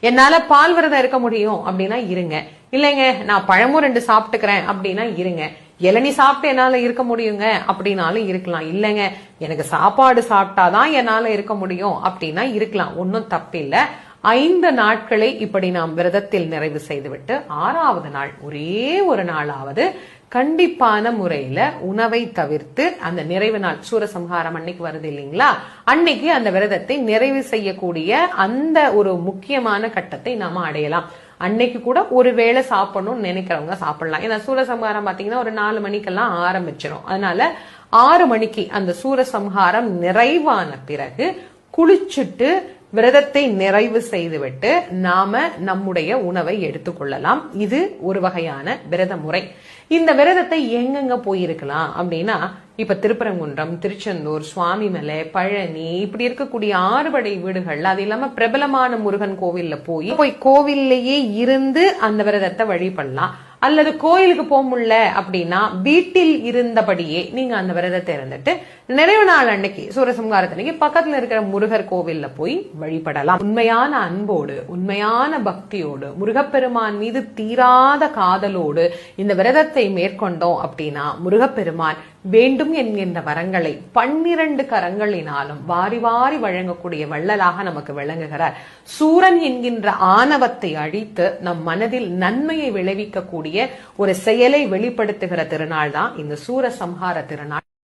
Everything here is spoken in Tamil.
என்னால பால் விரதம் இருக்க முடியும் அப்படின்னா இருங்க. இல்லைங்க நான் பழமும் 2 சாப்பிட்டுக்கிறேன் அப்படின்னா இருங்க. இளநீ சாப்பிட்டு என்னால இருக்க முடியுங்க அப்படின்னாலும் இருக்கலாம். இல்லைங்க எனக்கு சாப்பாடு சாப்பிட்டாதான் என்னால இருக்க முடியும் அப்படின்னா இருக்கலாம். ஒன்னும் தப்பில்ல. 5 நாட்களை இப்படி நாம் விரதத்தில் நிறைவு செய்துவிட்டு 6வது நாள் ஒரே ஒரு நாளாவது கண்டிப்பான முறையில உணவை தவிர்த்து அந்த நிறைவு நாள் சூரசம்ஹாரம் அன்னைக்கு வருது இல்லைங்களா, அன்னைக்கு அந்த விரதத்தை நிறைவு செய்யக்கூடிய அந்த ஒரு முக்கியமான கட்டத்தை நாம அடையலாம். அன்னைக்கு கூட ஒருவேளை சாப்பிடணும்னு நினைக்கிறவங்க சாப்பிடலாம். ஏன்னா சூரசம்ஹாரம் பாத்தீங்கன்னா ஒரு 4 மணிக்கெல்லாம் ஆரம்பிச்சிடும். அதனால 6 மணிக்கு அந்த சூரசம்ஹாரம் நிறைவான பிறகு குளிச்சுட்டு விரதத்தை நிறைவு செய்துவிட்டு நாம நம்முடைய உணவை எடுத்துக்கொள்ளலாம். இது ஒரு வகையான விரத முறை. இந்த விரதத்தை எங்கெங்க போயிருக்கலாம் அப்படின்னா, இப்ப திருப்பரங்குன்றம், திருச்செந்தூர், சுவாமிமலை, பழனி இப்படி இருக்கக்கூடிய 6 படை வீடுகள்ல, அது இல்லாம பிரபலமான முருகன் கோவில்ல போய் கோவில்லையே இருந்து அந்த விரதத்தை வழிபடலாம். அல்லது கோயிலுக்கு போக முடியல அப்படின்னா வீட்டில் இருந்தபடியே நீங்க அந்த விரதத்தை இருந்துட்டு நிறைவு நாள் அன்னைக்கு சூரசம்ஹாரத்தன்னைக்கு பக்கத்துல இருக்கிற முருகர் கோவில்ல போய் வழிபடலாம். உண்மையான அன்போடு, உண்மையான பக்தியோடு, முருகப்பெருமான் மீது தீராத காதலோடு இந்த விரதத்தை மேற்கொண்டோம் அப்படின்னா முருகப்பெருமான் வேண்டும் என்கின்ற வரங்களை 12 கரங்களினாலும் வாரி வாரி வழங்கக்கூடிய வள்ளலாக நமக்கு விளங்குகிறார். சூரன் என்கின்ற ஆணவத்தை அழித்து நம் மனதில் நன்மையை விளைவிக்கக்கூடிய ஒரு செயலை வெளிப்படுத்துகிற திருநாள் தான் இந்த சூரசம்ஹார திருநாள்.